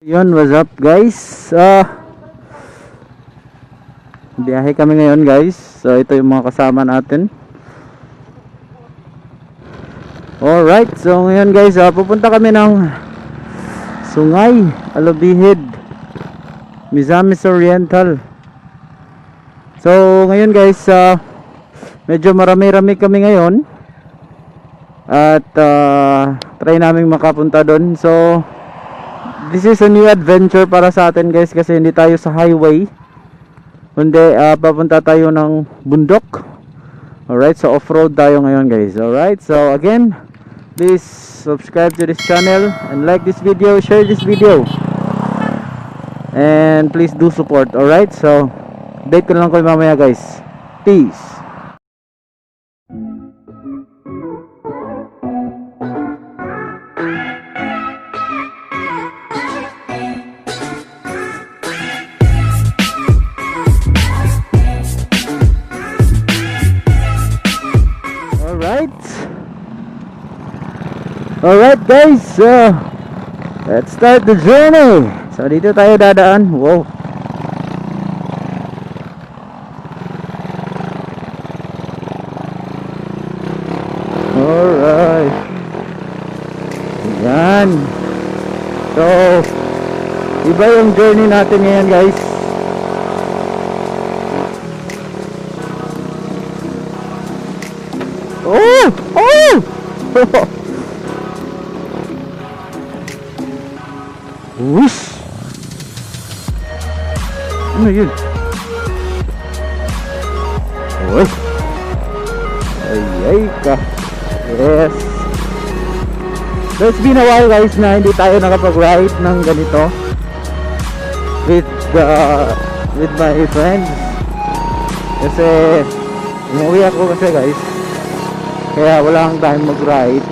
Yun, what's up guys? Biyahe kami ngayon guys. So ito yung mga kasama natin. Alright, so ngayon guys, pupunta kami ng Sungay, Alobihid, Misamis Oriental. So ngayon guys, medyo marami-rami kami ngayon. At try namin makapunta doon. So this is a new adventure para sa atin guys, kasi hindi tayo sa highway, kundi papunta tayo ng bundok. Alright, so off-road tayo ngayon guys. Alright, so again, please subscribe to this channel and like this video, share this video, and please do support. Alright, so update ko lang kayo mamaya guys. Peace. Alright guys, so let's start the journey. So dito tayo dadaan. Wow. Alright. Ayan. So iba yung journey natin ngayon guys. Oh! Oh! Whoosh! Ano yun? Uy! Ay ka! Yes! So it's been a while guys na hindi tayo nakapag-ride ng ganito with my friends, kasi umuwi ako kasi guys, kaya wala kang time mag-ride.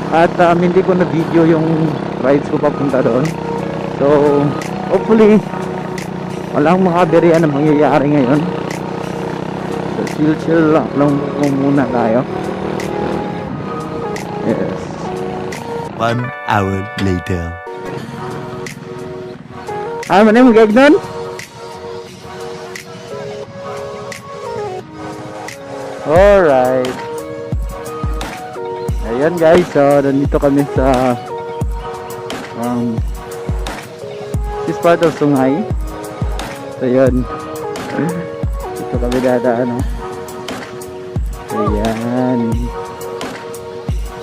At hindi ko na video yung rides ko papunta doon. So hopefully walang mga berian na mangyayari ngayon. So chill lang muna tayo. Yes. 1 hour later. Ay man mo gagnon? Alright. Ayan guys, so nandito kami sa this part of Sungay. So yun, dito kami dadaan, no? Ayan.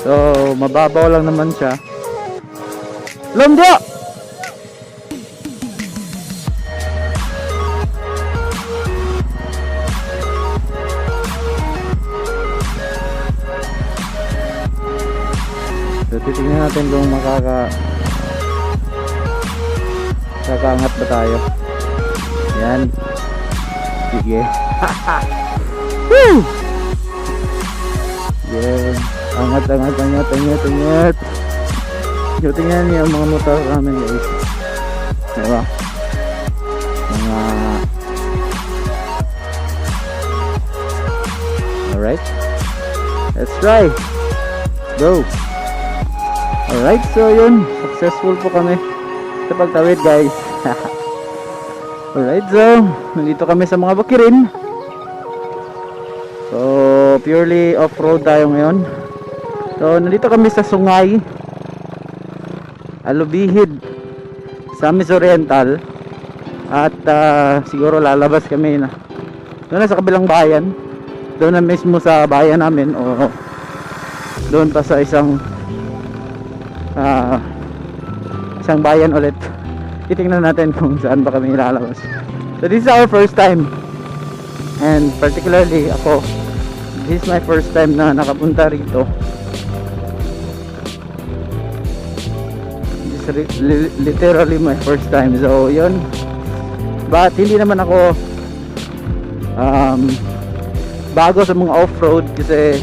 So mababaw lang naman siya. Lumdo! So titignan natin kung kakaangat ba tayo. Yan. Sige. Woo! Yan. Angat. So tingnan niyo ang mga motor namin guys. Diba? Mga alright. Let's try. Go. Alright, so yun, successful po kami sa pagtawid guys. Alright, so nandito kami sa mga bakirin. So purely off-road tayo ngayon. So nandito kami sa Sungay, Alobihid, Misamis Oriental. At siguro lalabas kami na doon na sa kabilang bayan, doon na mismo sa bayan namin, o doon pa sa isang bayan ulit. Titingnan natin kung saan ba kami lalabas. So this is our first time, and particularly ako, this is my first time na nakapunta rito. This is literally my first time. So yun, but hindi naman ako bago sa mga off-road, kasi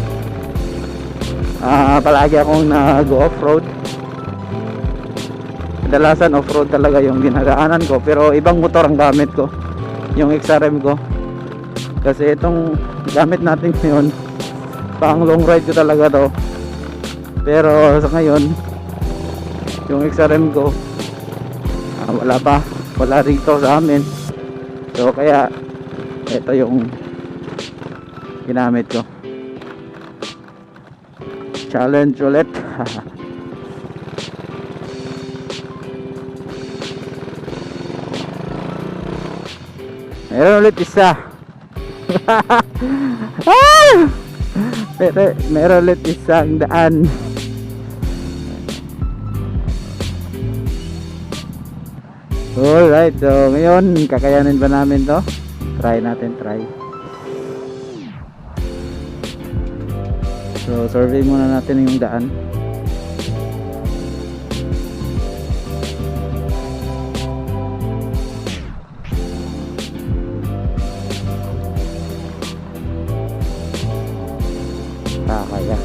palagi akong nag-off-road. Kadalasan off-road talaga yung dinadaanan ko, pero ibang motor ang gamit ko, yung XRM ko, kasi itong gamit natin ngayon pang long ride ko talaga to. Pero sa ngayon yung XRM ko Wala rito sa amin. So kaya ito yung ginamit ko. Challenge ulit. Meron ulit isa. Meron ulit isang daan. Alright, so ngayon kakayanin ba namin to? Try natin. So survey muna natin yung daan. Kaya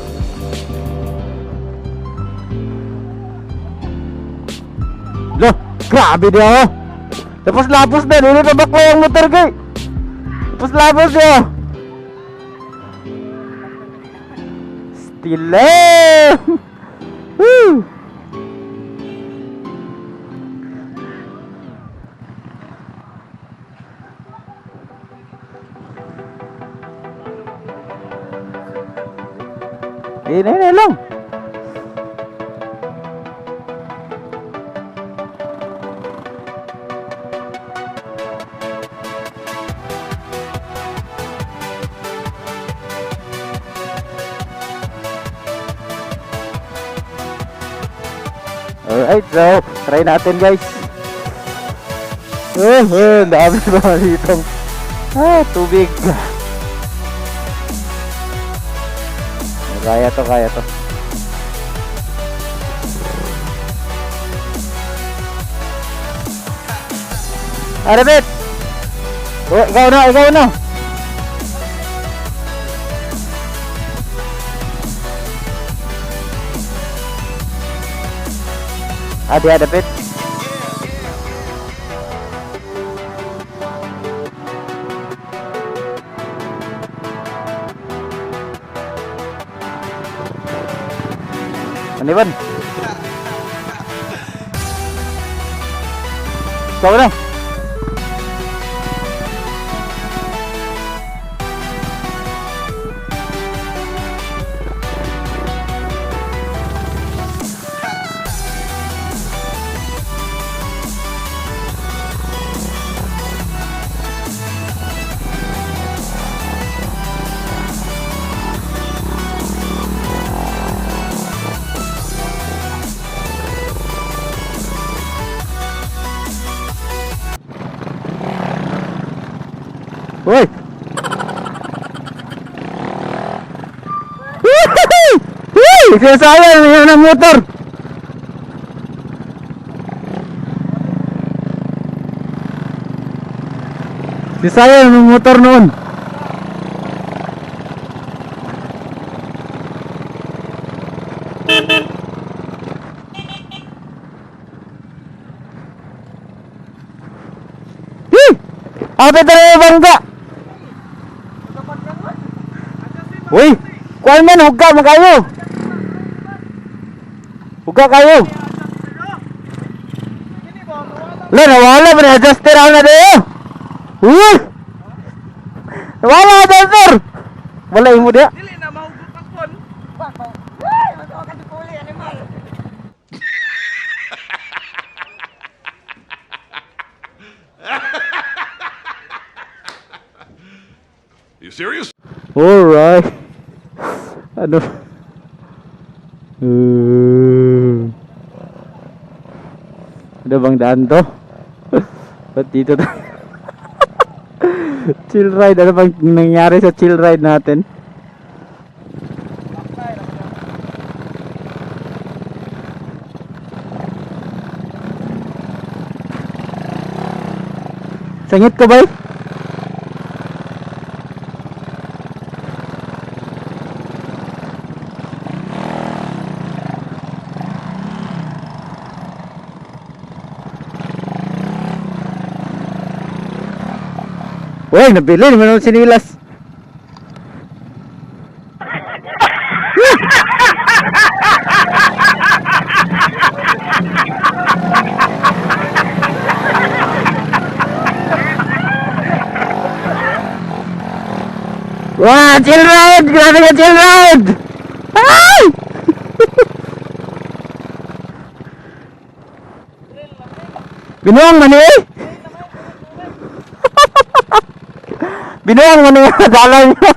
loh, grabe dia. Lapos na, dito na bakla yung motor kay. Lapos dia. Stile. Woo. Ini lang. Alright, so try natin guys. Dami ba dito? Tubig. Kaya to. Arabit. Ikaw na. Ada Pit. Ano ba? Ikaw na. Woi. Saya yang motor. Si saya yang motor noon. Apa tayo bangga? Uy, kuan man hugga kayo. Hugga kayo. Lah nawala ba adjuster na dayo? Uy! Nawala adjuster. Wala imo dia. Dili na mahugot ang kon. Ay, masuka ka dipuli animal. You serious? Alright. Ano? Ano bang daan to? Ba't dito tayo? Chill ride. Ano bang nangyari sa chill ride natin? Sangit ka ba? Uy, nabili naman ang sinilas. Wah, chill ride! Grabe ka chill ride! Ay! Binuang man eh! Binuang man eh! Dalan niya!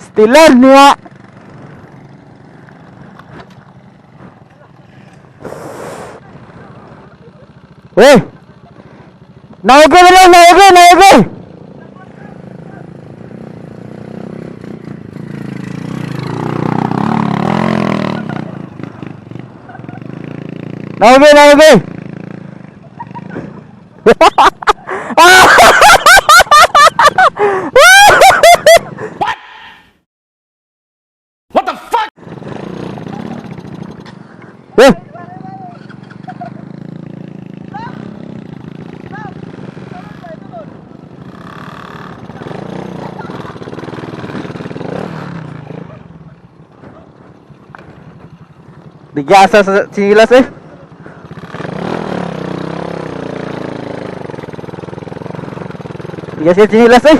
Stilan niya! Weh! Naoke na lang! Naoke! Naoke! Naoke! Naoke! What the fuck? Weh! Digasa sa sinilas eh. Digasa sa sinilas eh.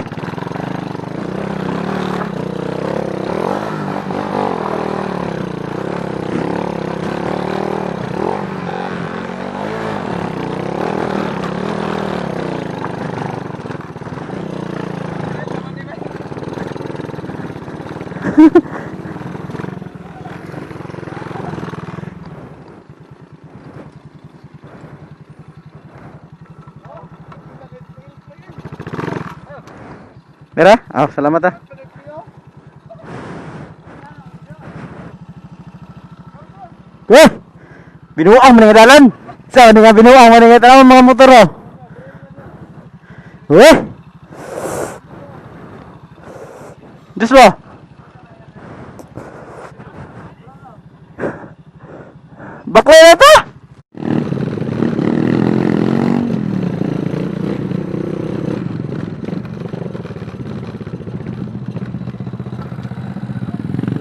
Mera? Oh, salamat ah. Weh! Binuang mo nga dalan. Sa nga binuang mo nga tanong mga motor oh. Weh! Diyos mo! Bakla na ito!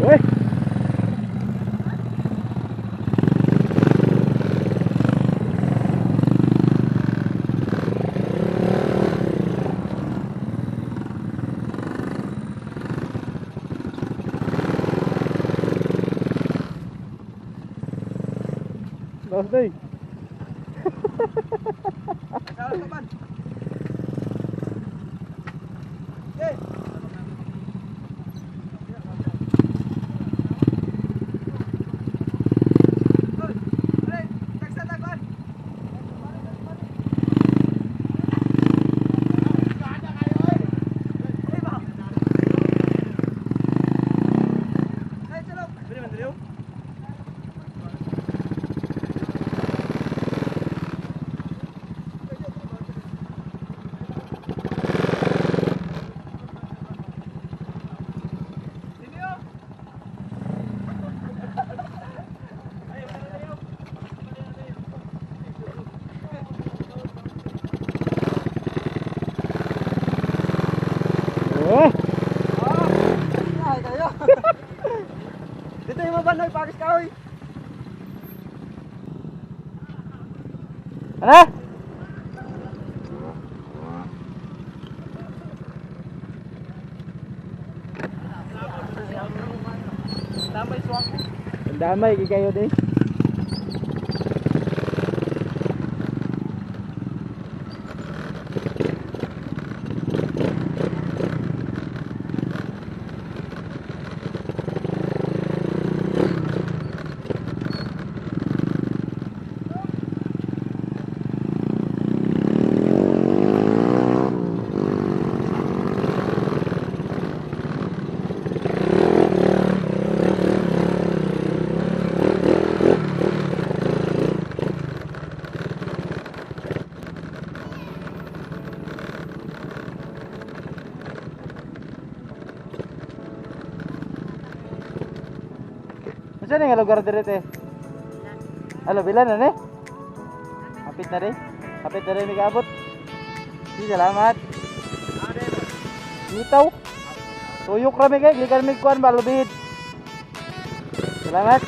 Weh! Last day. Dito yung mabanoy, pakis ka oy. Ano? Damay swak. Damay kayo din. Saan nga lugar dito eh? Alo, bilan na ne? Kapit na rin? Kapit na rin may kaabot? Sige, salamat. Nitaw? Tuyok rami kayo, likan may kuhan ba, lubid. Salamat.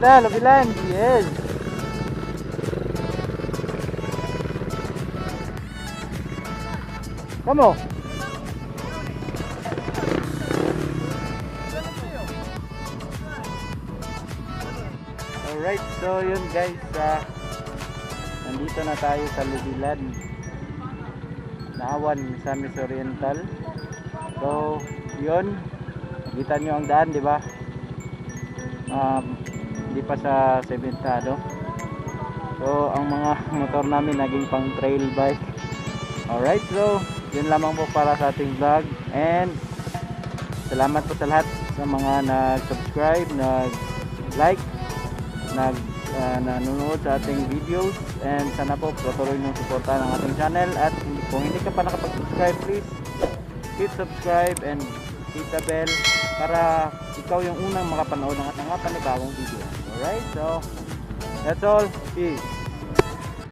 Ito, Lubilan. Yes. Kamu? Alright, so yun guys, nandito na tayo sa Lubilan, Naawan, Misamis Oriental. So yun, nakita nyo ang daan, di ba? Hindi pa sa sementado. So ang mga motor namin naging pang trail bike. Alright, so yun lamang po para sa ating vlog, and salamat po sa lahat sa mga nag-subscribe, nag-like, nanonood sa ating videos, and sana po patuloy nyo suportahan ang ating channel. At kung hindi ka pa nakapag-subscribe, please hit subscribe and hit the bell para ikaw yung unang makapanood ng ating mga panibagong video. Alright, so that's all. Peace.